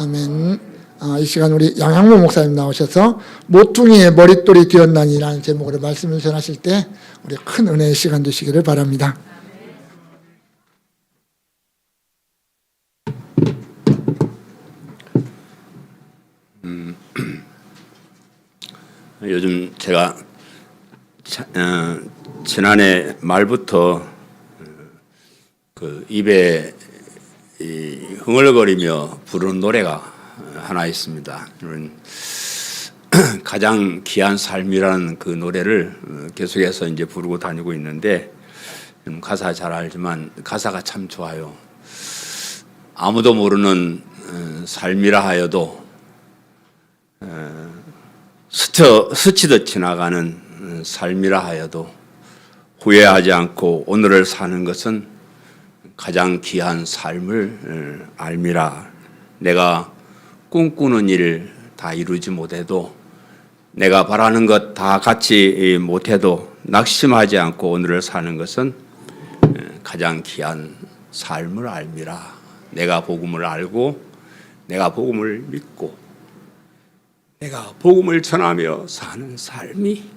아멘. 이 시간 우리 양향모 목사님 나오셔서 모퉁이의 머릿돌이 되었나니라는 제목으로 말씀을 전하실 때 우리 큰 은혜의 시간 되시기를 바랍니다. 요즘 제가 지난해 말부터 그 입에 흥얼거리며 부르는 노래가 하나 있습니다. 가장 귀한 삶이라는 그 노래를 계속해서 이제 부르고 다니고 있는데, 가사 잘 알지만 가사가 참 좋아요. 아무도 모르는 삶이라 하여도 스치듯 지나가는 삶이라 하여도 후회하지 않고 오늘을 사는 것은 가장 귀한 삶을 알미라. 내가 꿈꾸는 일 다 이루지 못해도, 내가 바라는 것 다 갖지 못해도 낙심하지 않고 오늘을 사는 것은 가장 귀한 삶을 알미라. 내가 복음을 알고 내가 복음을 믿고 내가 복음을 전하며 사는 삶이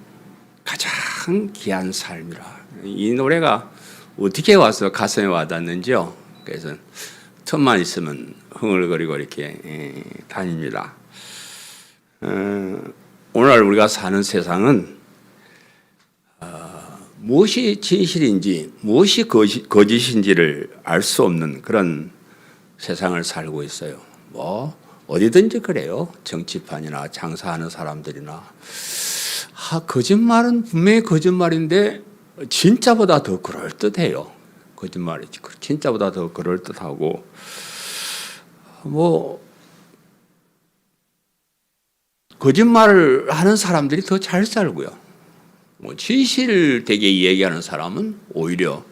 가장 귀한 삶이라. 이 노래가 어떻게 와서 가슴에 와닿는지요. 그래서 틈만 있으면 흥얼거리고 이렇게 다닙니다. 오늘 우리가 사는 세상은 무엇이 진실인지 무엇이 거짓인지를 알 수 없는 그런 세상을 살고 있어요. 어디든지 그래요. 정치판이나 장사하는 사람들이나. 거짓말은 분명히 거짓말인데 진짜보다 더 그럴듯해요. 거짓말이 진짜보다 더 그럴듯하고, 거짓말을 하는 사람들이 더 잘 살고요. 진실되게 얘기하는 사람은 오히려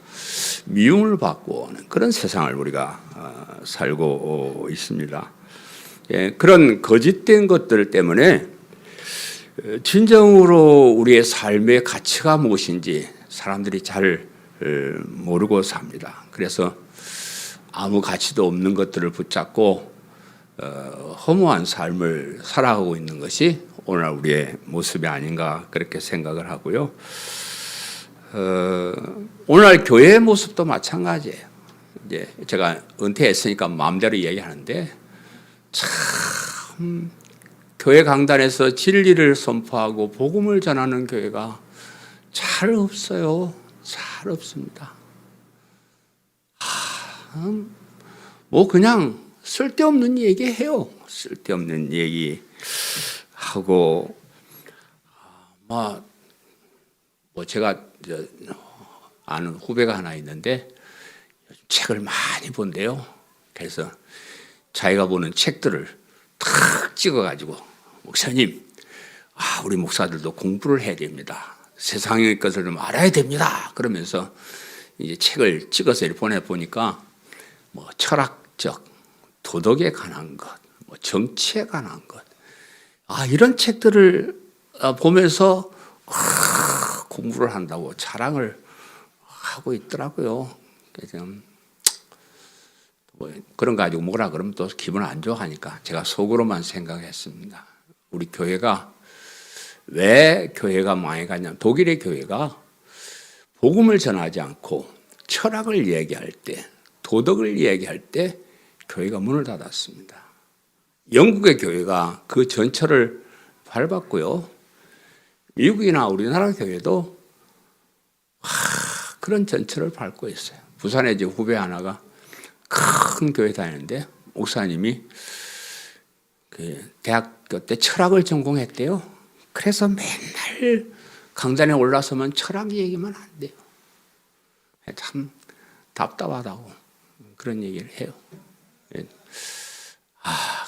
미움을 받고 하는 그런 세상을 우리가 살고 있습니다. 그런 거짓된 것들 때문에 진정으로 우리의 삶의 가치가 무엇인지 사람들이 잘 모르고 삽니다. 그래서 아무 가치도 없는 것들을 붙잡고 허무한 삶을 살아가고 있는 것이 오늘 우리의 모습이 아닌가 그렇게 생각을 하고요. 오늘날 교회의 모습도 마찬가지예요. 이제 제가 은퇴했으니까 마음대로 얘기하는데, 참 교회 강단에서 진리를 선포하고 복음을 전하는 교회가 잘 없어요. 잘 없습니다. 그냥 쓸데없는 얘기해요. 쓸데없는 얘기하고, 제가 아는 후배가 하나 있는데 책을 많이 본대요. 그래서 자기가 보는 책들을 탁 찍어가지고, 목사님, 우리 목사들도 공부를 해야 됩니다. 세상의 것을 좀 알아야 됩니다. 그러면서 이제 책을 찍어서 보내보니까 철학적, 도덕에 관한 것, 정치에 관한 것, 이런 책들을 보면서 공부를 한다고 자랑을 하고 있더라고요. 그래서 그런 거 가지고 뭐라 그러면 또 기분 안 좋아하니까 제가 속으로만 생각했습니다. 우리 교회가 왜 교회가 망해갔냐면, 독일의 교회가 복음을 전하지 않고 철학을 얘기할 때, 도덕을 얘기할 때 교회가 문을 닫았습니다. 영국의 교회가 그 전철을 밟았고요. 미국이나 우리나라 교회도 그런 전철을 밟고 있어요. 부산에 이제 후배 하나가 큰 교회 다니는데, 목사님이 대학교 때 철학을 전공했대요. 그래서 맨날 강단에 올라서면 철학 얘기만 한대요. 참 답답하다고 그런 얘기를 해요.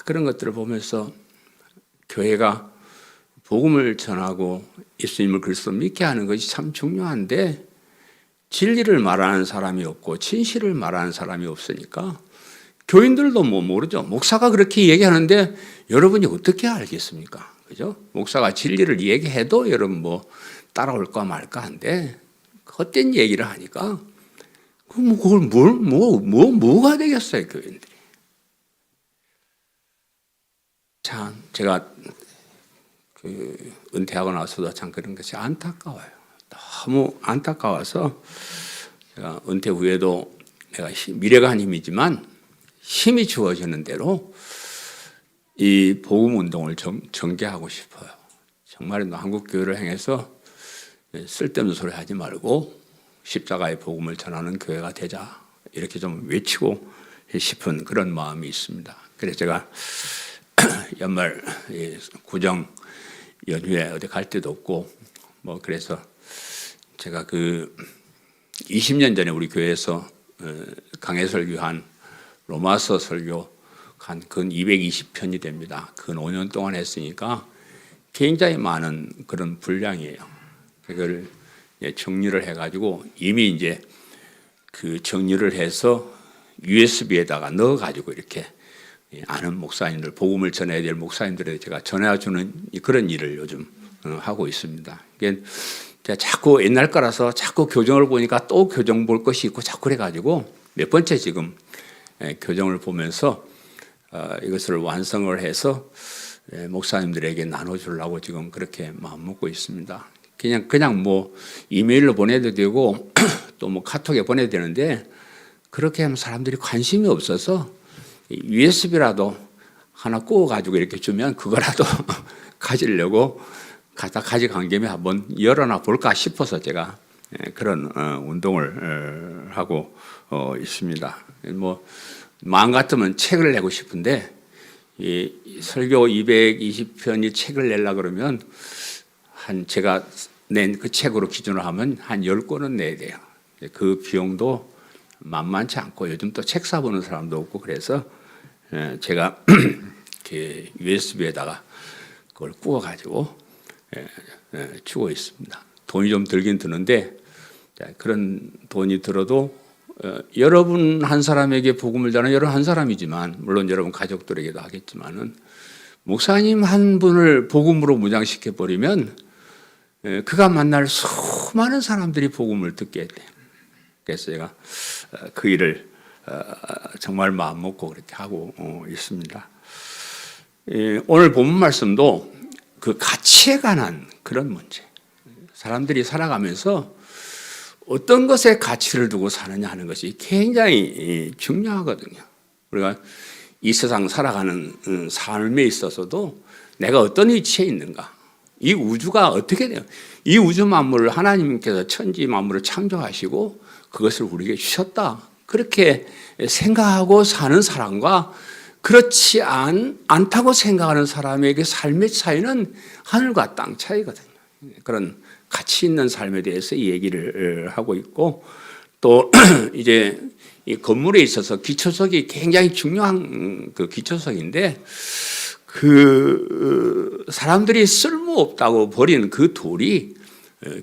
그런 것들을 보면서 교회가 복음을 전하고 예수님을 그리스도 믿게 하는 것이 참 중요한데, 진리를 말하는 사람이 없고 진실을 말하는 사람이 없으니까 교인들도 모르죠. 목사가 그렇게 얘기하는데 여러분이 어떻게 알겠습니까? 그죠? 목사가 진리를 얘기해도 여러분 따라올까 말까 한데, 헛된 얘기를 하니까 그걸 뭐가 되겠어요, 교인들이. 제가 은퇴하고 나서도 참 그런 것이 안타까워요. 너무 안타까워서 제가 은퇴 후에도 내가 미래가 한 힘이지만 힘이 주어지는 대로 이 복음 운동을 전개하고 싶어요. 정말 한국 교회를 향해서 쓸데없는 소리 하지 말고 십자가의 복음을 전하는 교회가 되자 이렇게 좀 외치고 싶은 그런 마음이 있습니다. 그래서 제가 연말 구정 연휴에 어디 갈 데도 없고 뭐 그래서 제가 20년 전에 우리 교회에서 강해 설교한 로마서 설교 근 220편이 됩니다. 근 5년 동안 했으니까 굉장히 많은 그런 분량이에요. 그걸 정리를 해가지고 이미 이제 그 정리를 해서 USB에다가 넣어가지고 이렇게 아는 목사님들, 복음을 전해야 될 목사님들에게 제가 전해주는 그런 일을 요즘 하고 있습니다. 그러니까 제가 자꾸 옛날 거라서 자꾸 교정을 보니까 또 교정 볼 것이 있고 자꾸 그래가지고 몇 번째 지금 교정을 보면서 이것을 완성을 해서 목사님들에게 나눠주려고 지금 그렇게 마음 먹고 있습니다. 그냥 뭐 이메일로 보내도 되고 또 뭐 카톡에 보내도 되는데 그렇게 하면 사람들이 관심이 없어서 USB라도 하나 구워가지고 이렇게 주면 그거라도 가지려고 가져간 김에 한번 열어놔 볼까 싶어서 제가 그런 운동을 하고 있습니다. 뭐 마음 같으면 책을 내고 싶은데 이 설교 220편이 책을 내려 그러면 제가 낸 그 책으로 기준으로 하면 한 10권은 내야 돼요. 그 비용도 만만치 않고 요즘 또 책 사보는 사람도 없고 그래서 제가 USB에다가 그걸 구워가지고 주고 있습니다. 돈이 좀 들긴 드는데 그런 돈이 들어도 여러분 한 사람에게 복음을 전하는 여러분 한 사람이지만 물론 여러분 가족들에게도 하겠지만은 목사님 한 분을 복음으로 무장시켜 버리면 그가 만날 수많은 사람들이 복음을 듣게 돼요. 그래서 제가 그 일을 정말 마음 먹고 그렇게 하고 있습니다. 오늘 본문 말씀도 그 가치에 관한 그런 문제. 사람들이 살아가면서 어떤 것에 가치를 두고 사느냐 하는 것이 굉장히 중요하거든요. 우리가 이 세상 살아가는 삶에 있어서도 내가 어떤 위치에 있는가, 이 우주가 어떻게 돼요? 이 우주 만물을 하나님께서 천지 만물을 창조하시고 그것을 우리에게 주셨다. 그렇게 생각하고 사는 사람과 그렇지 않다고 생각하는 사람에게 삶의 차이는 하늘과 땅 차이거든요. 그런 가치 있는 삶에 대해서 이 얘기를 하고 있고 또 이제 이 건물에 있어서 기초석이 굉장히 중요한 그 기초석인데 그 사람들이 쓸모없다고 버린 그 돌이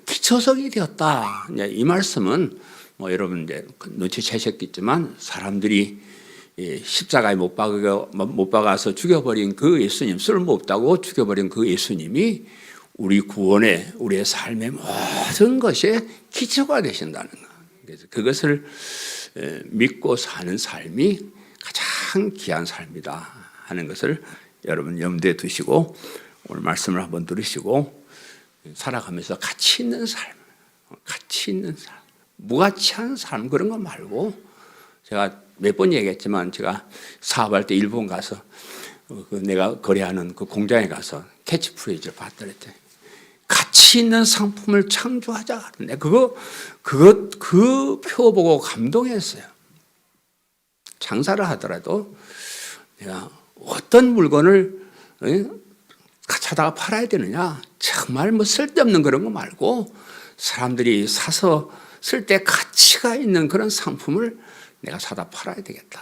기초석이 되었다. 이 말씀은 뭐 여러분 이제 눈치채셨겠지만 사람들이 십자가에 못 박아서 죽여버린 그 예수님, 쓸모없다고 죽여버린 그 예수님이 우리 구원에 우리의 삶의 모든 것에 기초가 되신다는 것. 그래서 그것을 믿고 사는 삶이 가장 귀한 삶이다 하는 것을 여러분 염두에 두시고 오늘 말씀을 한번 들으시고 살아가면서 가치 있는 삶, 무가치한 삶 그런 거 말고 제가 몇 번 얘기했지만 제가 사업할 때 일본 가서 내가 거래하는 그 공장에 가서 캐치프레이즈를 받더랬더니 가치 있는 상품을 창조하자. 그 표 보고 감동했어요. 장사를 하더라도 내가 어떤 물건을 찾아가 팔아야 되느냐. 정말 뭐 쓸데없는 그런 거 말고 사람들이 사서 쓸 때 가치가 있는 그런 상품을 내가 사다 팔아야 되겠다.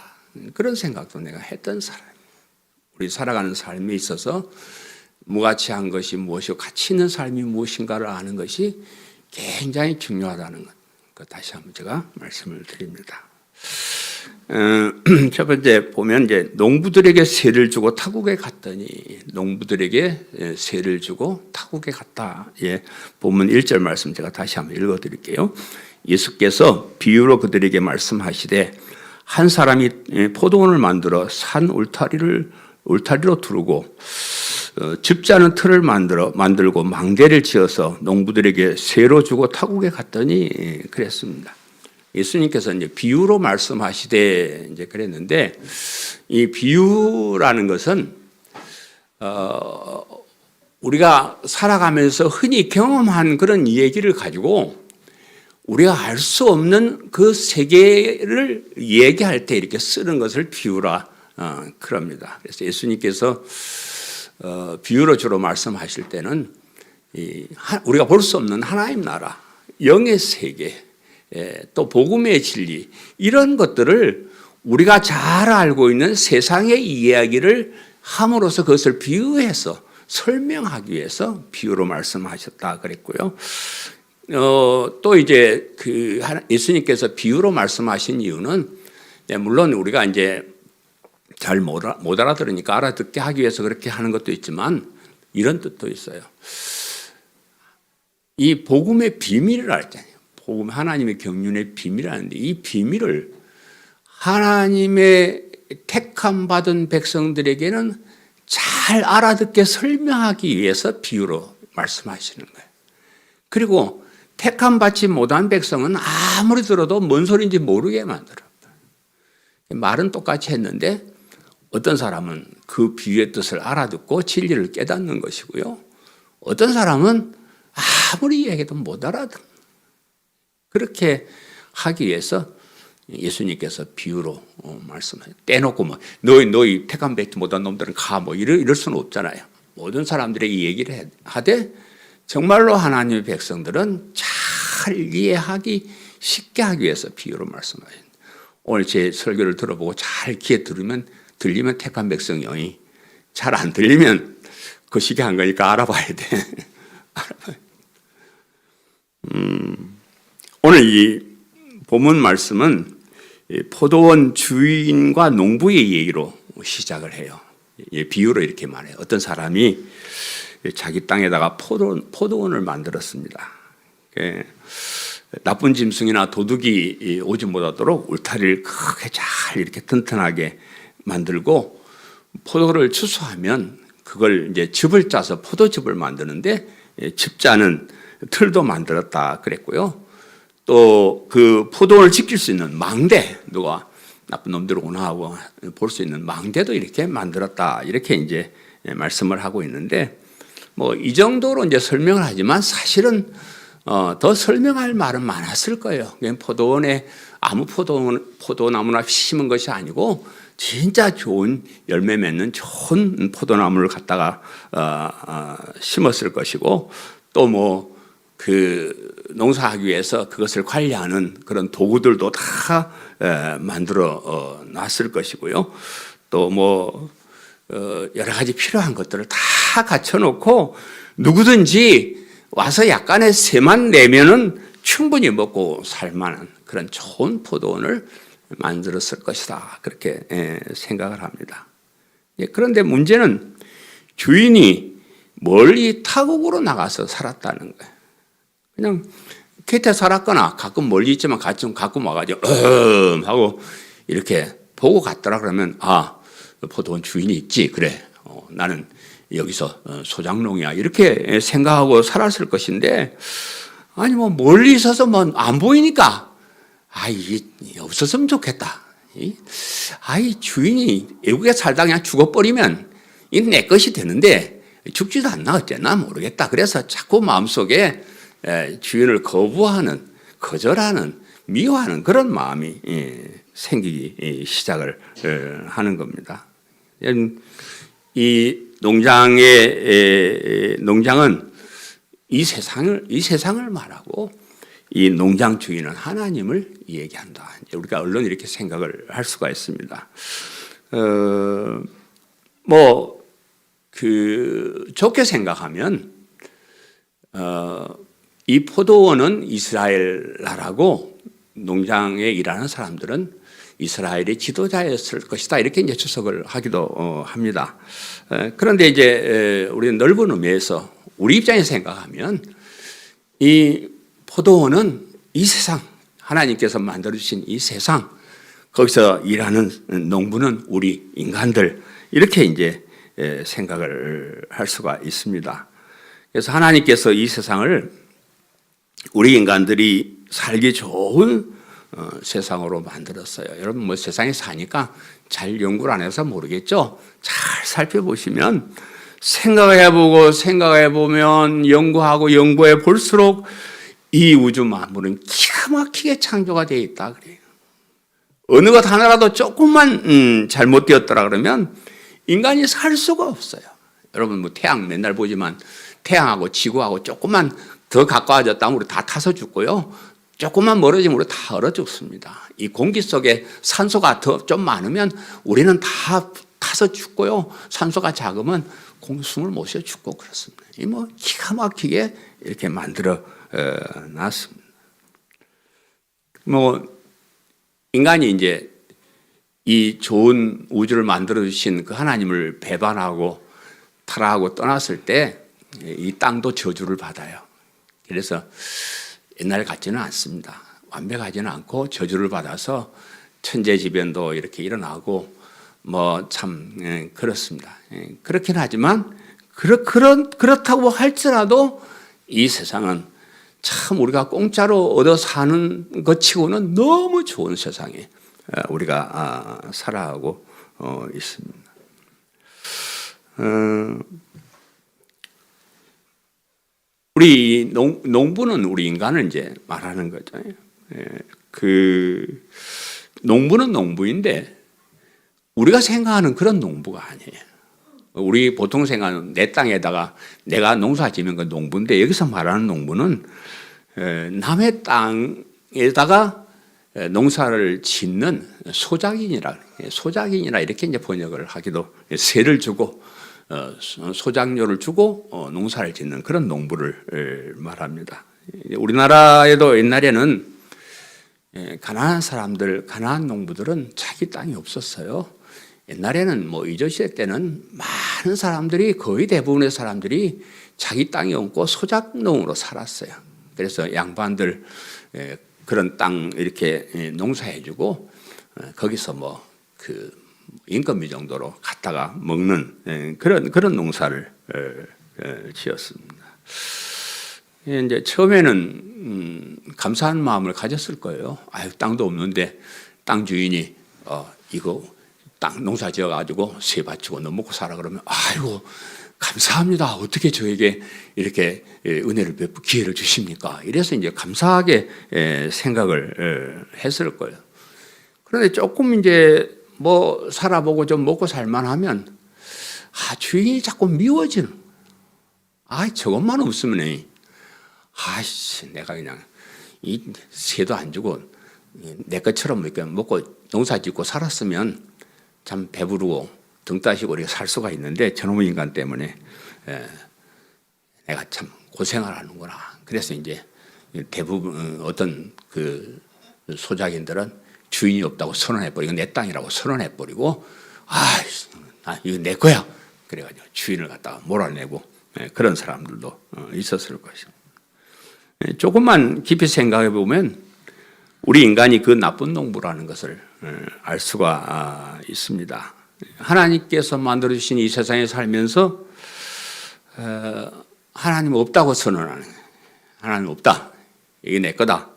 그런 생각도 내가 했던 사람이에요. 우리 살아가는 삶에 있어서 무가치한 것이 무엇이고 가치 있는 삶이 무엇인가를 아는 것이 굉장히 중요하다는 것 다시 한번 제가 말씀을 드립니다. 첫 번째 보면 이제 농부들에게 세를 주고 타국에 갔더니 농부들에게 세를 주고 타국에 갔다. 예, 본문 1절 말씀 제가 다시 한번 읽어드릴게요. 예수께서 비유로 그들에게 말씀하시되 한 사람이 포도원을 만들어 산 울타리를 울타리로 두르고 짚지 않은 틀을 만들고 망대를 지어서 농부들에게 세로 주고 타국에 갔더니 그랬습니다. 예수님께서 이제 비유로 말씀하시되 이제 그랬는데, 이 비유라는 것은 우리가 살아가면서 흔히 경험한 그런 얘기를 가지고 우리가 알 수 없는 그 세계를 얘기할 때 이렇게 쓰는 것을 비유라 그럽니다. 그래서 예수님께서 비유로 주로 말씀하실 때는 우리가 볼 수 없는 하나님 나라, 영의 세계, 또 복음의 진리, 이런 것들을 우리가 잘 알고 있는 세상의 이야기를 함으로써 그것을 비유해서 설명하기 위해서 비유로 말씀하셨다 그랬고요. 또 이제 예수님께서 비유로 말씀하신 이유는, 물론 우리가 이제 잘 못 알아들으니까 알아듣게 하기 위해서 그렇게 하는 것도 있지만 이런 뜻도 있어요. 이 복음의 비밀을 알잖아요. 복음, 하나님의 경륜의 비밀이라는데, 이 비밀을 하나님의 택함 받은 백성들에게는 잘 알아듣게 설명하기 위해서 비유로 말씀하시는 거예요. 그리고 택함 받지 못한 백성은 아무리 들어도 뭔 소리인지 모르게 만들어요. 말은 똑같이 했는데 어떤 사람은 그 비유의 뜻을 알아듣고 진리를 깨닫는 것이고요. 어떤 사람은 아무리 얘기해도 못 알아듣는, 그렇게 하기 위해서 예수님께서 비유로 말씀해요. 떼놓고 뭐 너희 택함 받지 못한 놈들은 가, 뭐 이럴 수는 없잖아요. 모든 사람들에게 이 얘기를 하되 정말로 하나님의 백성들은 잘 이해하기 쉽게 하기 위해서 비유로 말씀하신. 오늘 제 설교를 들어보고 잘 귀에 들리면 택한 백성이요. 잘 안 들리면 그 시기 한 거니까 알아봐야 돼. 알아봐야 돼. 오늘 이 본문 말씀은 포도원 주인과 농부의 얘기로 시작을 해요. 비유로 이렇게 말해요. 어떤 사람이 자기 땅에다가 포도원을 만들었습니다. 나쁜 짐승이나 도둑이 오지 못하도록 울타리를 크게 잘 이렇게 튼튼하게 만들고, 포도를 추수하면 그걸 이제 즙을 짜서 포도즙을 만드는데 즙자는 틀도 만들었다 그랬고요. 또 그 포도원을 지킬 수 있는 망대, 누가 나쁜 놈들 오나 하고 볼 수 있는 망대도 이렇게 만들었다, 이렇게 이제 말씀을 하고 있는데, 뭐 이 정도로 이제 설명을 하지만 사실은 더 설명할 말은 많았을 거예요. 포도원에 아무 포도나무나 심은 것이 아니고 진짜 좋은 열매 맺는 좋은 포도나무를 갖다가 심었을 것이고, 또 뭐 농사하기 위해서 그것을 관리하는 그런 도구들도 다 만들어 놨을 것이고요. 또 뭐 여러 가지 필요한 것들을 다 갖춰놓고 누구든지 와서 약간의 세만 내면은 충분히 먹고 살만한 그런 좋은 포도원을 만들었을 것이다, 그렇게 생각을 합니다. 그런데 문제는 주인이 멀리 타국으로 나가서 살았다는 거예요. 그냥 곁에 살았거나 가끔 멀리 있지만 가끔 와가지고 하고 이렇게 보고 갔더라 그러면, 포도원 주인이 있지, 그래, 나는 여기서 소장농이야, 이렇게 생각하고 살았을 것인데, 아니 뭐 멀리 있어서 뭐 안 보이니까 이게 없었으면 좋겠다. 주인이 외국에 살다 그냥 죽어버리면 이 내 것이 되는데 죽지도 않나 어쨌나 모르겠다. 그래서 자꾸 마음속에 주인을 거절하는, 미워하는 그런 마음이 생기기 시작을 하는 겁니다. 이 농장은 이 세상을 말하고, 이 농장 주인은 하나님을 얘기한다. 우리가 언론 이렇게 생각을 할 수가 있습니다. 좋게 생각하면, 이 포도원은 이스라엘 나라고 농장에 일하는 사람들은 이스라엘의 지도자였을 것이다, 이렇게 이제 추석을 하기도 합니다. 그런데 이제 우리는 넓은 의미에서 우리 입장에서 생각하면, 이 포도원은 이 세상, 하나님께서 만들어주신 이 세상, 거기서 일하는 농부는 우리 인간들, 이렇게 이제 생각을 할 수가 있습니다. 그래서 하나님께서 이 세상을 우리 인간들이 살기 좋은 세상으로 만들었어요. 여러분 뭐 세상에 사니까 잘 연구를 안 해서 모르겠죠. 잘 살펴보시면 생각해보면 연구해 볼수록 이 우주 만물은 기가 막히게 창조가 되어 있다 그래요. 어느 것 하나라도 조금만 잘못되었더라 그러면 인간이 살 수가 없어요. 여러분 뭐 태양 맨날 보지만 태양하고 지구하고 조금만 더 가까워졌다면 우리 다 타서 죽고요. 조금만 멀어지면 우리 다 얼어 죽습니다. 이 공기 속에 산소가 더 좀 많으면 우리는 다 타서 죽고요. 산소가 작으면 숨을 못 쉬어 죽고 그렇습니다. 이 뭐 기가 막히게 이렇게 만들어 놨습니다. 뭐 인간이 이제 이 좋은 우주를 만들어 주신 그 하나님을 배반하고 타락하고 떠났을 때 이 땅도 저주를 받아요. 그래서 옛날 같지는 않습니다. 완벽하지는 않고 저주를 받아서 천재지변도 이렇게 일어나고 뭐 참 그렇습니다. 그렇긴 하지만 그렇다고 할지라도 이 세상은 참 우리가 공짜로 얻어 사는 것 치고는 너무 좋은 세상에 우리가 살아가고 있습니다. 우리 농부는 우리 인간을 이제 말하는 거죠. 그 농부는 농부인데 우리가 생각하는 그런 농부가 아니에요. 우리 보통 생각하는 내 땅에다가 내가 농사 지면 그 농부인데 여기서 말하는 농부는 남의 땅에다가 농사를 짓는 소작인이라 이렇게 이제 번역을 하기도 세를 주고 소작료를 주고 농사를 짓는 그런 농부를 말합니다. 우리나라에도 옛날에는 가난한 사람들, 가난한 농부들은 자기 땅이 없었어요. 옛날에는 뭐 이조시대 때는 많은 사람들이 거의 대부분의 사람들이 자기 땅이 없고 소작농으로 살았어요. 그래서 양반들 그런 땅 이렇게 농사해주고 거기서 뭐 그 인건비 정도로 갖다가 먹는 그런 농사를 지었습니다. 이제 처음에는 감사한 마음을 가졌을 거예요. 아유 땅도 없는데 땅 주인이 이거 땅 농사 지어가지고 세 바치고 너 먹고 살아 그러면 아이고 감사합니다. 어떻게 저에게 이렇게 은혜를 베푸 기회를 주십니까? 이래서 이제 감사하게 생각을 했을 거예요. 그런데 조금 이제 뭐 살아보고 좀 먹고 살만하면 주인이 자꾸 미워지는. 저것만 없으면 내가 그냥 이 새도 안 주고 내 것처럼 이렇게 먹고 농사 짓고 살았으면 참 배부르고 등 따시고 이렇게 살 수가 있는데 저놈의 인간 때문에 내가 참 고생을 하는구나. 그래서 이제 대부분 어떤 그 소작인들은 주인이 없다고 선언해버리고 내 땅이라고 선언해버리고 이거 내 거야. 그래가지고 주인을 갖다가 몰아내고 그런 사람들도 있었을 것입니다. 조금만 깊이 생각해 보면 우리 인간이 그 나쁜 농부라는 것을 알 수가 있습니다. 하나님께서 만들어주신 이 세상에 살면서 하나님 없다고 선언하는 거예요. 하나님 없다. 이게 내 거다.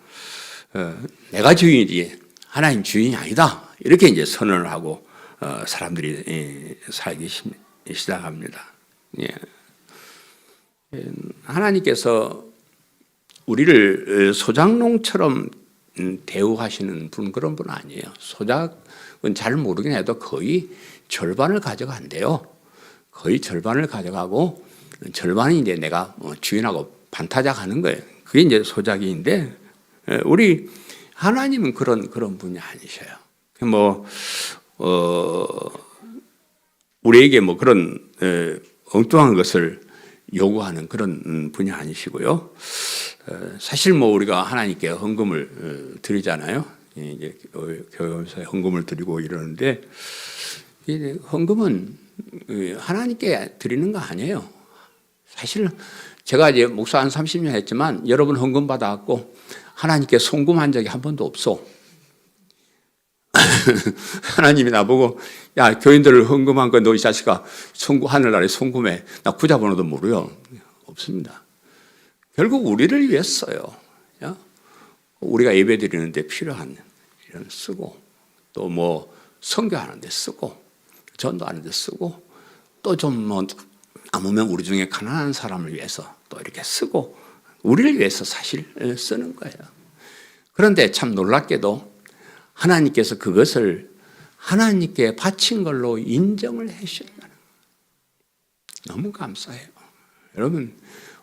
내가 주인이지 하나님 주인이 아니다. 이렇게 이제 선언을 하고 사람들이 살기 시작합니다. 하나님께서 우리를 소작농처럼 대우하시는 분 그런 분 아니에요. 소작은 잘 모르긴 해도 거의 절반을 가져간대요. 거의 절반을 가져가고 절반이 이제 내가 주인하고 반타작하는 거예요. 그게 이제 소작인데 우리 하나님은 그런 분이 아니셔요. 우리에게 뭐 그런 엉뚱한 것을 요구하는 그런 분이 아니시고요. 사실 뭐 우리가 하나님께 헌금을 드리잖아요. 이제 교회에서 헌금을 드리고 이러는데 헌금은 하나님께 드리는 거 아니에요. 사실 제가 이제 목사 한 30년 했지만 여러분 헌금 받아갖고 하나님께 송금한 적이 한 번도 없어. 하나님이 나보고 야 교인들을 헌금한 거 너 이 자식아 하늘나라에 송금해. 나 구자번호도 모르요. 없습니다. 결국 우리를 위해서 써요. 우리가 예배 드리는데 필요한 이런 쓰고 또 뭐 선교하는 데 쓰고 전도하는 데 쓰고 또 좀 뭐 남으면 우리 중에 가난한 사람을 위해서 또 이렇게 쓰고 우리를 위해서 사실 쓰는 거예요. 그런데 참 놀랍게도 하나님께서 그것을 하나님께 바친 걸로 인정을 해주신다는 거예요. 너무 감사해요. 여러분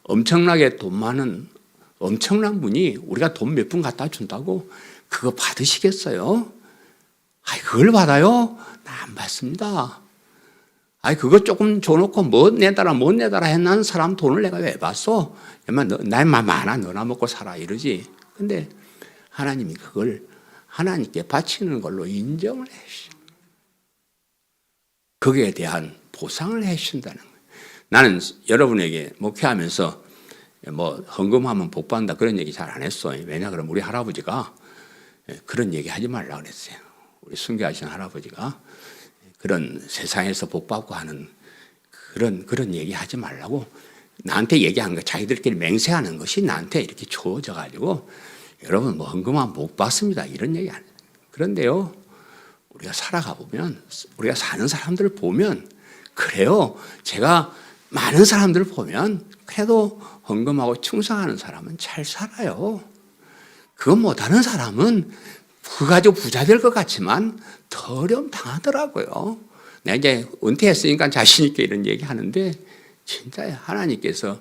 엄청나게 돈 많은 엄청난 분이 우리가 돈 몇 푼 갖다 준다고 그거 받으시겠어요? 아이 그걸 받아요? 나 안 받습니다. 아이 그거 조금 줘놓고 못 내달라 했는 사람 돈을 내가 왜 받소? 나만 많아 너나 먹고 살아 이러지. 근데 하나님이 그걸 하나님께 바치는 걸로 인정을 해주신 거기에 대한 보상을 해주신다는 거예요. 나는 여러분에게 목회하면서 뭐 헌금하면 복 받는다 그런 얘기 잘 안 했어요. 왜냐 그러면 우리 할아버지가 그런 얘기 하지 말라 그랬어요. 우리 순교하신 할아버지가 그런 세상에서 복 받고 하는 그런 얘기 하지 말라고 나한테 얘기한 거 자기들끼리 맹세하는 것이 나한테 이렇게 주어져 가지고 여러분 뭐 헌금하면 복 받습니다 이런 얘기 안 해요. 그런데요 우리가 살아가 보면 우리가 사는 사람들을 보면 그래요. 제가 많은 사람들을 보면 그래도 헌금하고 충성하는 사람은 잘 살아요. 그거 못하는 사람은 그거 가지고 부자 될 것 같지만 더 어려움 당하더라고요. 내가 이제 은퇴했으니까 자신 있게 이런 얘기 하는데 진짜 하나님께서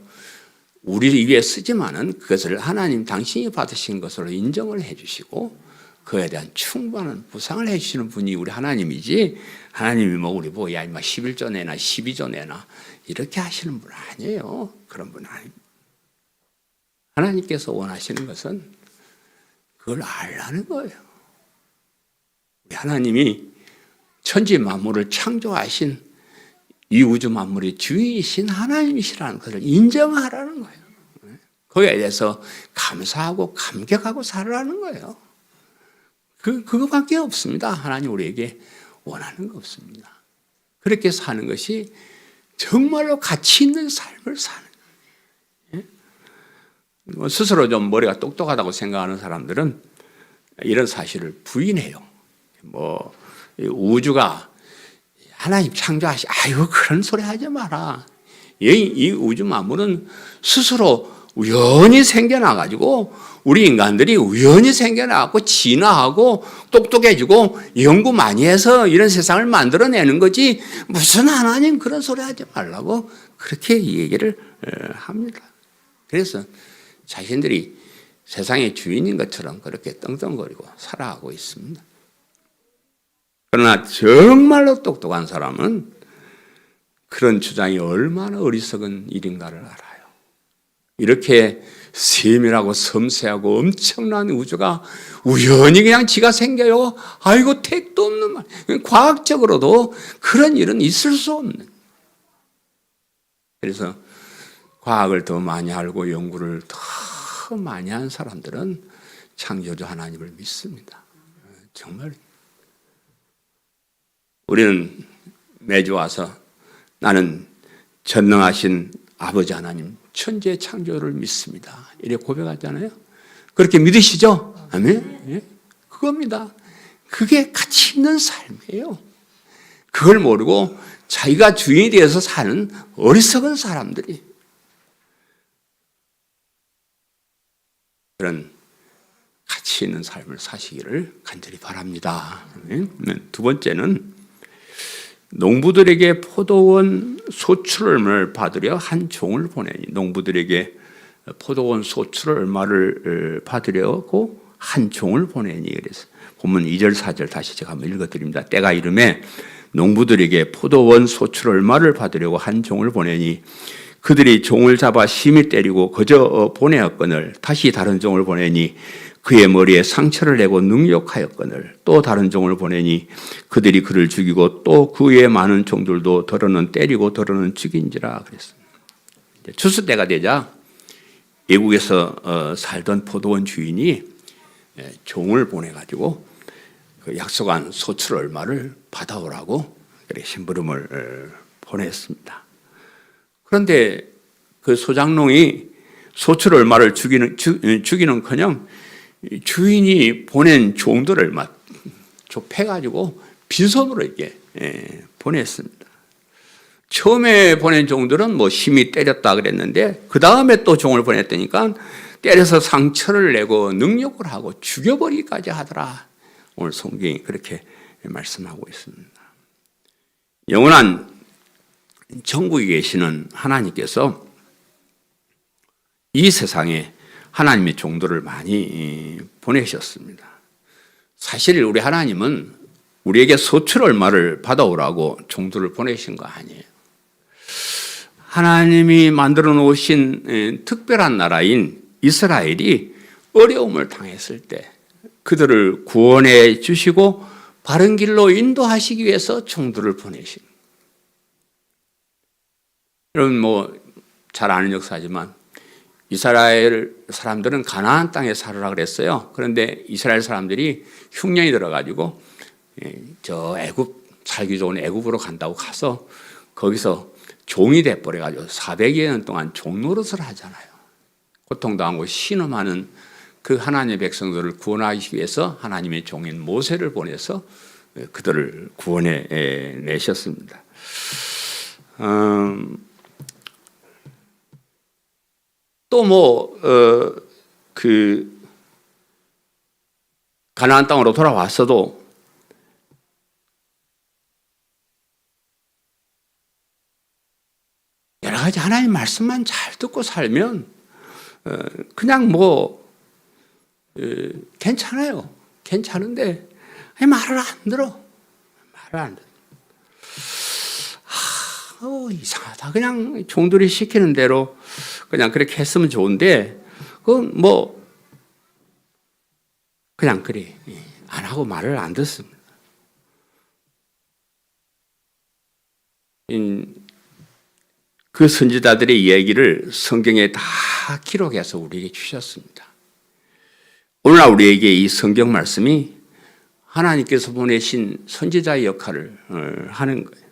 우리를 위해 쓰지만은 그것을 하나님 당신이 받으신 것으로 인정을 해주시고 그에 대한 충분한 보상을 해주시는 분이 우리 하나님이지 하나님이 뭐 우리 뭐 야 임마 11조 내나 12조 내나 이렇게 하시는 분 아니에요. 그런 분 아닙니다. 하나님께서 원하시는 것은 그걸 알라는 거예요. 우리 하나님이 천지 만물을 창조하신 이 우주 만물의 주인이신 하나님이시라는 것을 인정하라는 거예요. 거기에 대해서 감사하고 감격하고 살아라는 거예요. 그거밖에 없습니다. 하나님 우리에게 원하는 거 없습니다. 그렇게 사는 것이 정말로 가치 있는 삶을 사는 거예요. 스스로 좀 머리가 똑똑하다고 생각하는 사람들은 이런 사실을 부인해요. 뭐 우주가 하나님 창조하시, 아이고 그런 소리 하지 마라. 이 우주 만물은 스스로 우연히 생겨나가지고 우리 인간들이 우연히 생겨나고 진화하고 똑똑해지고 연구 많이 해서 이런 세상을 만들어내는 거지 무슨 하나님 그런 소리 하지 말라고 그렇게 얘기를 합니다. 그래서 자신들이 세상의 주인인 것처럼 그렇게 떵떵거리고 살아가고 있습니다. 그러나 정말로 똑똑한 사람은 그런 주장이 얼마나 어리석은 일인가를 알아요. 이렇게 세밀하고 섬세하고 엄청난 우주가 우연히 그냥 지가 생겨요. 아이고 택도 없는 말. 과학적으로도 그런 일은 있을 수 없는. 그래서 과학을 더 많이 알고 연구를 더 많이 한 사람들은 창조주 하나님을 믿습니다. 정말 우리는 매주 와서 나는 전능하신 아버지 하나님 천지의 창조를 믿습니다. 이렇게 고백하잖아요. 그렇게 믿으시죠? 아멘. 예? 그겁니다. 그게 가치 있는 삶이에요. 그걸 모르고 자기가 주인이 되어서 사는 어리석은 사람들이 그런 가치 있는 삶을 사시기를 간절히 바랍니다. 두 번째는 농부들에게 포도원 소출을 받으려 한 종을 보내니 농부들에게 포도원 소출 얼마를 받으려고 한 종을 보내니 그래서 본문 2절 4절 다시 제가 한번 읽어드립니다. 때가 이름에 농부들에게 포도원 소출 얼마를 받으려고 한 종을 보내니 그들이 종을 잡아 심히 때리고 거저 보내었거늘 다시 다른 종을 보내니 그의 머리에 상처를 내고 능욕하였거늘 또 다른 종을 보내니 그들이 그를 죽이고 또 그 외에 많은 종들도 더러는 때리고 더러는 죽인지라 그랬습니다. 추수 때가 되자 외국에서 살던 포도원 주인이 종을 보내가지고 그 약속한 소출 얼마를 받아오라고 심부름을 보냈습니다. 그런데 그 소장농이 소출 얼마를 주기는커녕 주인이 보낸 종들을 막 좁혀가지고 빈손으로 이렇게 보냈습니다. 처음에 보낸 종들은 뭐 심히 때렸다 그랬는데 그 다음에 또 종을 보냈다니까 때려서 상처를 내고 능욕을 하고 죽여버리기까지 하더라. 오늘 성경이 그렇게 말씀하고 있습니다. 영원한 천국에 계시는 하나님께서 이 세상에 하나님의 종들을 많이 보내셨습니다. 사실 우리 하나님은 우리에게 소출 얼마를 받아오라고 종들을 보내신 거 아니에요. 하나님이 만들어 놓으신 특별한 나라인 이스라엘이 어려움을 당했을 때 그들을 구원해 주시고 바른 길로 인도하시기 위해서 종들을 보내신. 여러분 뭐 잘 아는 역사지만 이스라엘 사람들은 가나안 땅에 살으라 그랬어요. 그런데 이스라엘 사람들이 흉년이 들어가지고 저 애굽 살기 좋은 애굽으로 간다고 가서 거기서 종이 돼버려가지고 400여 년 동안 종 노릇을 하잖아요. 고통당하고 신음하는 그 하나님의 백성들을 구원하기 위해서 하나님의 종인 모세를 보내서 그들을 구원해 내셨습니다. 또 가나안 땅으로 돌아왔어도 여러 가지 하나님 말씀만 잘 듣고 살면 그냥 괜찮아요. 괜찮은데 말을 안 들어. 말을 안 들어. 이상하다. 그냥 종들이 시키는 대로 그냥 그렇게 했으면 좋은데 그건 그냥 그래 안 하고 말을 안 듣습니다. 그 선지자들의 이야기를 성경에 다 기록해서 우리에게 주셨습니다. 오늘날 우리에게 이 성경 말씀이 하나님께서 보내신 선지자의 역할을 하는 거예요.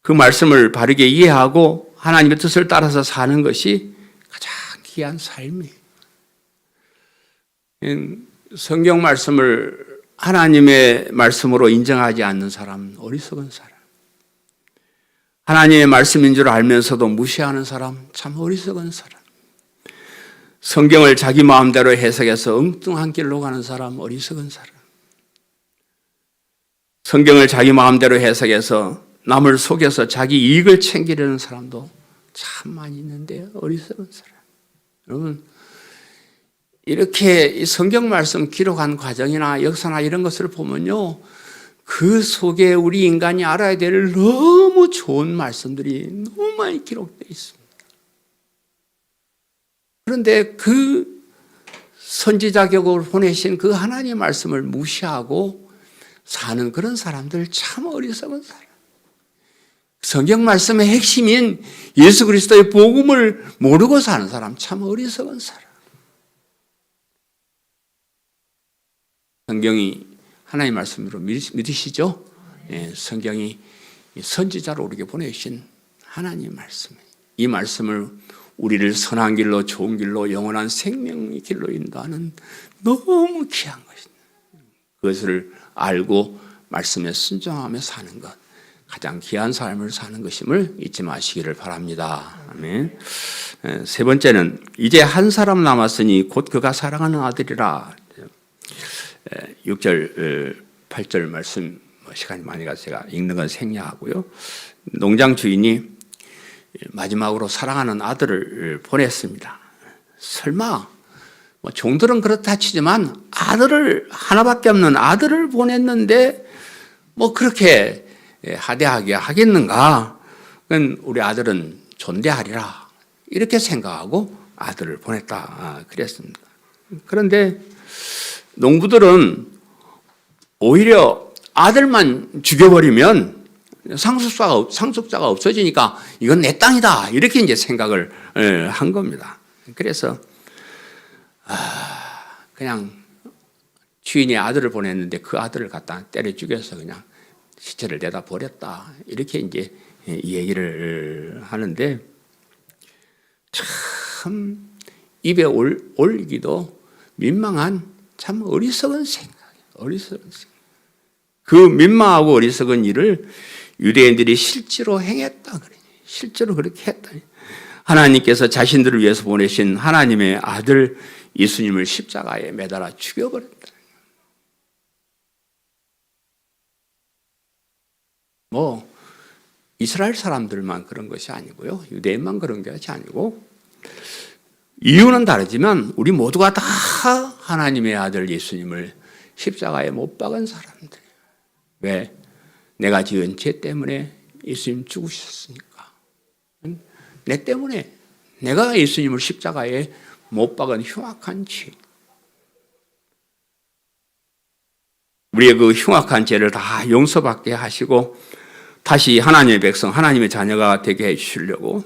그 말씀을 바르게 이해하고 하나님의 뜻을 따라서 사는 것이 가장 귀한 삶이에요. 성경 말씀을 하나님의 말씀으로 인정하지 않는 사람은 어리석은 사람. 하나님의 말씀인 줄 알면서도 무시하는 사람 참 어리석은 사람. 성경을 자기 마음대로 해석해서 엉뚱한 길로 가는 사람 어리석은 사람. 성경을 자기 마음대로 해석해서 남을 속여서 자기 이익을 챙기려는 사람도 참 많이 있는데요. 어리석은 사람. 여러분 이렇게 이 성경 말씀 기록한 과정이나 역사나 이런 것을 보면요. 그 속에 우리 인간이 알아야 될 너무 좋은 말씀들이 너무 많이 기록되어 있습니다. 그런데 그 선지자격으로 보내신 그 하나님의 말씀을 무시하고 사는 그런 사람들 참 어리석은 사람. 성경 말씀의 핵심인 예수 그리스도의 복음을 모르고 사는 사람 참 어리석은 사람. 성경이 하나님의 말씀으로 믿으시죠? 예, 성경이 선지자로 우리에게 보내주신 하나님의 말씀. 이 말씀을 우리를 선한 길로 좋은 길로 영원한 생명의 길로 인도하는 너무 귀한 것입니다. 그것을 알고 말씀에 순종하며 사는 것. 가장 귀한 삶을 사는 것임을 잊지 마시기를 바랍니다. 아멘. 세 번째는 이제 한 사람 남았으니 곧 그가 사랑하는 아들이라. 6절, 8절 말씀 시간이 많이 가서 제가 읽는 건 생략하고요. 농장 주인이 마지막으로 사랑하는 아들을 보냈습니다. 설마 종들은 그렇다 치지만 아들을 하나밖에 없는 아들을 보냈는데 그렇게 하대하게 하겠는가? 그건 우리 아들은 존대하리라 이렇게 생각하고 아들을 보냈다 그랬습니다. 그런데 농부들은 오히려 아들만 죽여버리면 상속자가 없어지니까 이건 내 땅이다 이렇게 이제 생각을 한 겁니다. 그래서 그냥 주인이 아들을 보냈는데 그 아들을 갖다 때려 죽여서 그냥 시체를 내다 버렸다. 이렇게 이제 이 얘기를 하는데 참 입에 올리기도 민망한 참 어리석은 생각이에요. 어리석은 생각. 그 민망하고 어리석은 일을 유대인들이 실제로 행했다 그래요. 실제로 그렇게 했다. 하나님께서 자신들을 위해서 보내신 하나님의 아들 예수님을 십자가에 매달아 죽여버렸다. 뭐 이스라엘 사람들만 그런 것이 아니고요. 유대인만 그런 것이 아니고 이유는 다르지만 우리 모두가 다 하나님의 아들 예수님을 십자가에 못 박은 사람들이에요. 왜? 내가 지은 죄 때문에 예수님 죽으셨으니까. 내 때문에 내가 예수님을 십자가에 못 박은 흉악한 죄. 우리의 그 흉악한 죄를 다 용서받게 하시고 다시 하나님의 백성, 하나님의 자녀가 되게 해주시려고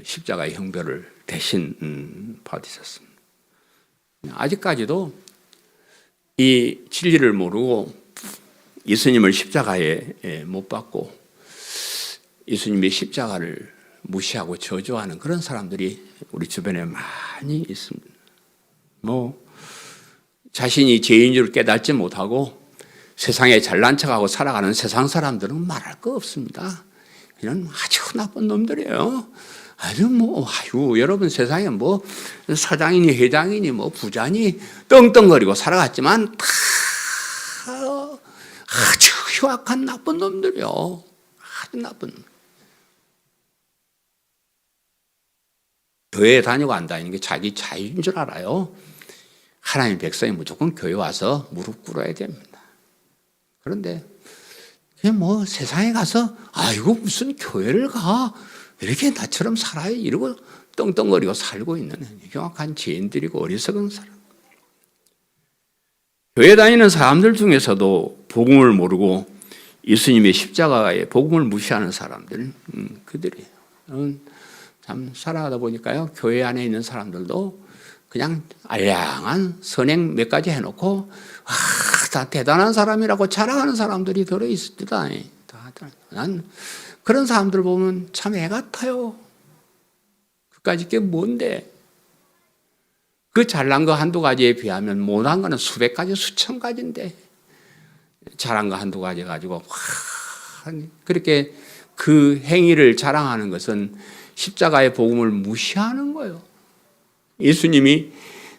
십자가의 형벌을 대신 받으셨습니다. 아직까지도 이 진리를 모르고 예수님을 십자가에 못 박고 예수님의 십자가를 무시하고 저주하는 그런 사람들이 우리 주변에 많이 있습니다. 뭐 자신이 죄인 줄 깨닫지 못하고 세상에 잘난 척하고 살아가는 세상 사람들은 말할 거 없습니다. 그냥 아주 나쁜 놈들이에요. 여러분 세상에 뭐 사장이니 회장이니 뭐 부자니 떵떵거리고 살아갔지만 다 아주 흉악한 나쁜 놈들이요. 아주 나쁜 놈. 교회에 다니고 안 다니는 게 자기 자유인 줄 알아요. 하나님 백성이 무조건 교회 와서 무릎 꿇어야 됩니다. 그런데 그냥 뭐 세상에 가서 이거 무슨 교회를 가 이렇게 나처럼 살아요 이러고 떵떵거리고 살고 있는 흉악한 죄인들이고 어리석은 사람. 교회 다니는 사람들 중에서도 복음을 모르고 예수님의 십자가의 복음을 무시하는 사람들 그들이에요. 참 살아가다 보니까요 교회 안에 있는 사람들도 그냥 알량한 선행 몇 가지 해놓고 다 대단한 사람이라고 자랑하는 사람들이 들어있습니다. 난 그런 사람들 보면 참 애 같아요. 그까짓 게 뭔데? 그 잘난 거 한두 가지에 비하면 못한 거는 수백 가지 수천 가지인데 잘한 거 한두 가지 가지고 그렇게 그 행위를 자랑하는 것은 십자가의 복음을 무시하는 거예요. 예수님이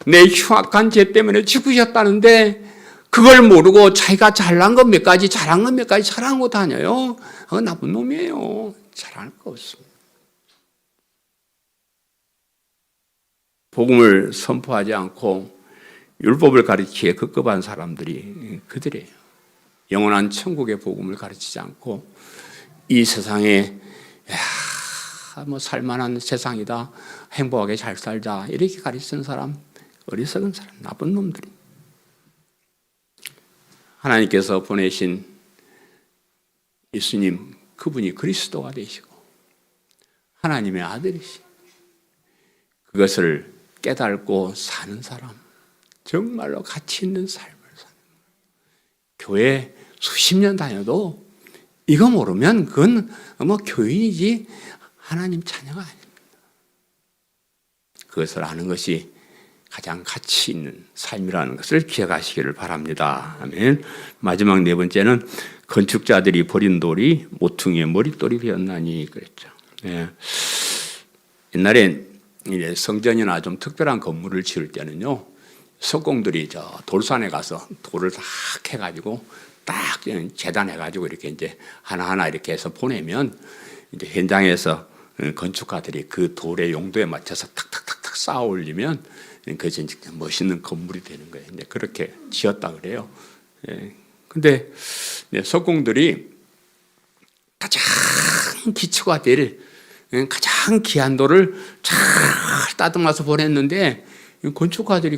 내 흉악한 죄 때문에 죽으셨다는데 그걸 모르고 자기가 잘난 것 몇 가지, 잘한 것 몇 가지 자랑하고 다녀요. 나쁜 놈이에요. 잘할 거 없습니다. 복음을 선포하지 않고 율법을 가르치기에 급급한 사람들이 그들이에요. 영원한 천국의 복음을 가르치지 않고 이 세상에 뭐 살만한 세상이다, 행복하게 잘 살자 이렇게 가르치는 사람, 어리석은 사람, 나쁜 놈들이. 하나님께서 보내신 예수님 그분이 그리스도가 되시고 하나님의 아들이시. 그것을 깨닫고 사는 사람, 정말로 가치 있는 삶을 사는 교회 수십 년 다녀도 이거 모르면 그건 뭐 교인이지 하나님 자녀가 아닙니다. 그것을 아는 것이 가장 가치 있는 삶이라는 것을 기억하시기를 바랍니다. 아멘. 마지막 네 번째는 건축자들이 버린 돌이 모퉁이의 머릿돌이 되었나니 그랬죠. 예. 옛날엔 이제 성전이나 좀 특별한 건물을 지을 때는요, 석공들이 저 돌산에 가서 돌을 다 해가지고 딱 재단해가지고 이렇게 이제 하나하나 이렇게 해서 보내면 이제 현장에서 건축가들이 그 돌의 용도에 맞춰서 탁탁탁탁 쌓아 올리면 그것이 이제 멋있는 건물이 되는 거예요. 이제 그렇게 지었다 그래요. 예. 근데 석공들이 가장 기초가 될 가장 귀한 돌을 잘 따듬어서 보냈는데 건축가들이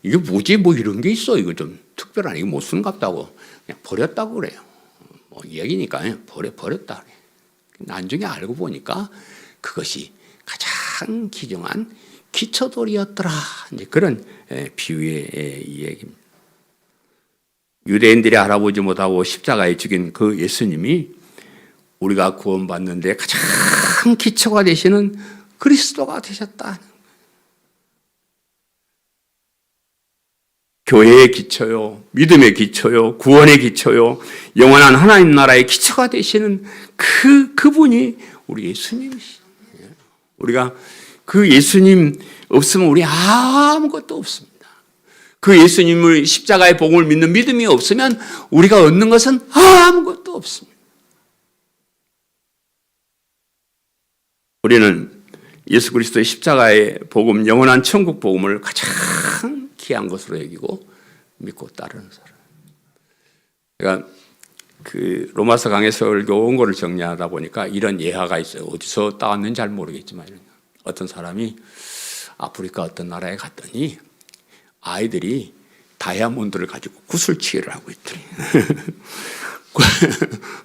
이게 뭐지? 뭐 이런 게 있어. 이거 좀 특별한 이거 못 쓰는 것 같다고 그냥 버렸다고 그래요. 뭐 얘기니까 버렸다 그래. 나중에 알고 보니까 그것이 가장 귀중한 기초돌이었더라. 이제 그런 비유의 얘기입니다. 유대인들이 알아보지 못하고 십자가에 죽인 그 예수님이 우리가 구원받는데 가장 기초가 되시는 그리스도가 되셨다. 교회의 기초요, 믿음의 기초요, 구원의 기초요, 영원한 하나님 나라의 기초가 되시는 그분이 우리 예수님이시죠. 우리가 그 예수님 없으면 우리 아무것도 없습니다. 그 예수님을 십자가의 복음을 믿는 믿음이 없으면 우리가 얻는 것은 아무것도 없습니다. 우리는 예수 그리스도의 십자가의 복음, 영원한 천국 복음을 가장 귀한 것으로 여기고 믿고 따르는 사람. 제가 그 로마서 강해서 원고를 정리하다 보니까 이런 예화가 있어요. 어디서 따왔는지 잘 모르겠지만 어떤 사람이 아프리카 어떤 나라에 갔더니 아이들이 다이아몬드를 가지고 구슬치기를 하고 있더니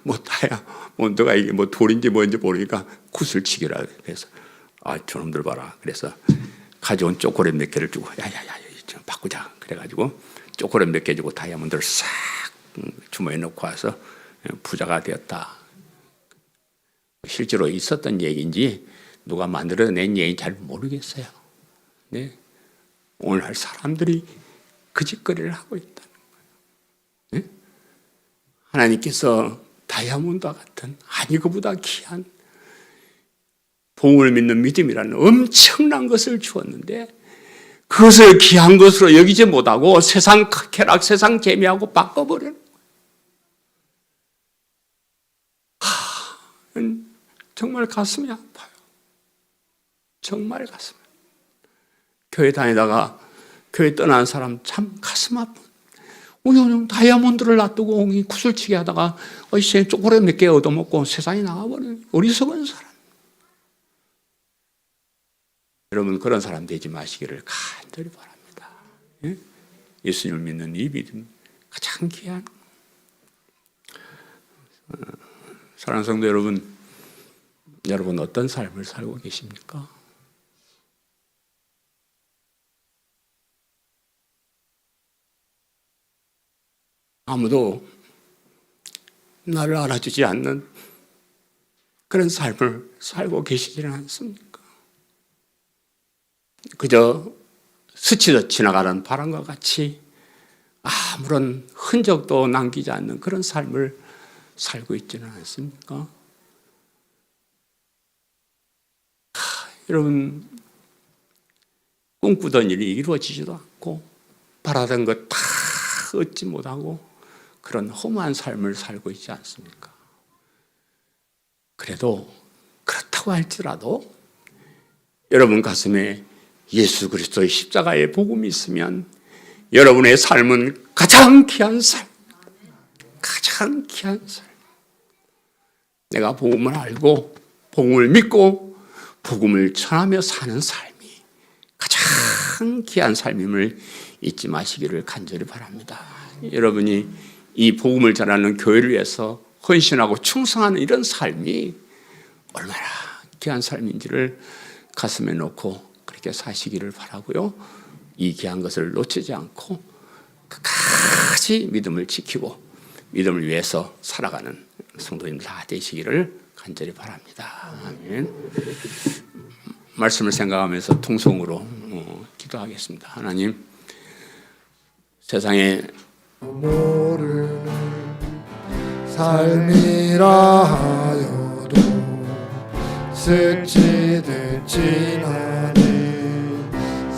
뭐 다이아몬드가 이게 뭐 돌인지 뭔지 모르니까 구슬치기를 하고 그래서 저놈들 봐라. 그래서 가져온 초콜릿 몇 개를 주고 야야야 좀 바꾸자. 그래가지고 초콜릿 몇 개 주고 다이아몬드를 싹 주머니에 넣고 와서 부자가 되었다. 실제로 있었던 얘기인지 누가 만들어낸 얘기인지 잘 모르겠어요. 네. 오늘날 사람들이 그 짓거리를 하고 있다는 거예요. 네? 하나님께서 다이아몬드와 같은 아니 그보다 귀한 복음을 믿는 믿음이라는 엄청난 것을 주었는데 그것을 귀한 것으로 여기지 못하고 세상 쾌락, 세상 재미하고 바꿔버리는 거예요. 정말 가슴이 아파요. 정말 가슴이 아파요. 교회 다니다가 교회 떠난 사람 참 가슴 아픈. 다이아몬드를 놔두고 구슬치기 하다가 초콜릿 몇 개 얻어먹고 세상에 나가버리는 어리석은 사람. 여러분 그런 사람 되지 마시기를 간절히 바랍니다. 예? 예수님을 믿는 이 믿음 가장 귀한. 사랑하는 성도 여러분 어떤 삶을 살고 계십니까? 아무도 나를 알아주지 않는 그런 삶을 살고 계시지는 않습니까? 그저 스치듯 지나가는 바람과 같이 아무런 흔적도 남기지 않는 그런 삶을 살고 있지는 않습니까? 여러분 꿈꾸던 일이 이루어지지도 않고 바라던 것 다 얻지 못하고 그런 허무한 삶을 살고 있지 않습니까? 그래도 그렇다고 할지라도 여러분 가슴에 예수 그리스도의 십자가의 복음이 있으면 여러분의 삶은 가장 귀한 삶, 가장 귀한 삶. 내가 복음을 알고 복음을 믿고 복음을 전하며 사는 삶이 가장 귀한 삶임을 잊지 마시기를 간절히 바랍니다. 여러분이 이 복음을 전하는 교회를 위해서 헌신하고 충성하는 이런 삶이 얼마나 귀한 삶인지를 가슴에 놓고 그렇게 사시기를 바라고요. 이 귀한 것을 놓치지 않고 끝까지 믿음을 지키고 믿음을 위해서 살아가는 성도님 다 되시기를 간절히 바랍니다. 아멘. 말씀을 생각하면서 통성으로 기도하겠습니다. 하나님, 세상에 모르는 삶이라 하여도 스치듯 지나는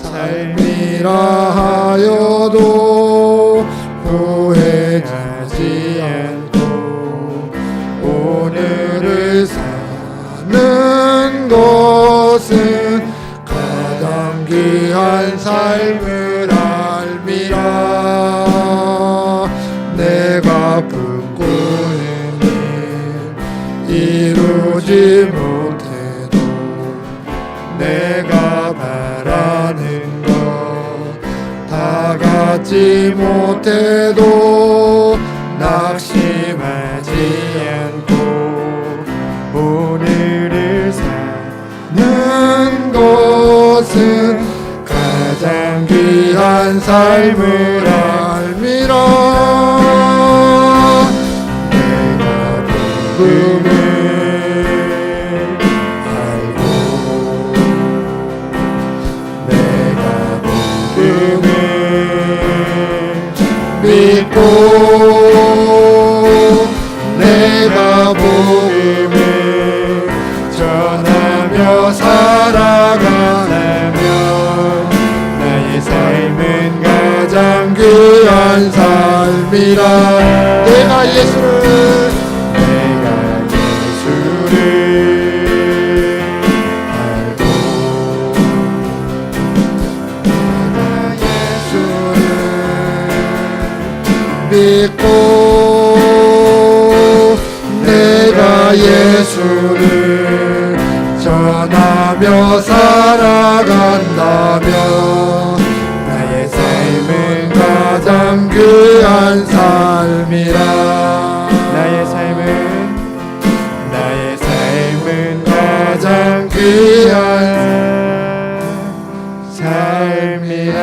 삶이라 하여도 후회하지 않고 오늘을 사는 것은 가장 귀한 삶을 알미라. 내가 꿈꾸는 일 이루지 못해도 내가 바라는 것 다 갖지 못해도 낙심하지 않고 오늘을 사는 것은 가장 귀한 삶을 알미라. 복음을 알고 내가 복음을 믿고 내가 복음을 전하며 살아가면 나의 삶은 가장 귀한 삶이라. 내가 예수를 알고 믿고 내가 예수를 전하며 살아간다면 나의 삶은 가장 귀한 삶이라. 나의 삶은 가장 귀한 삶이라.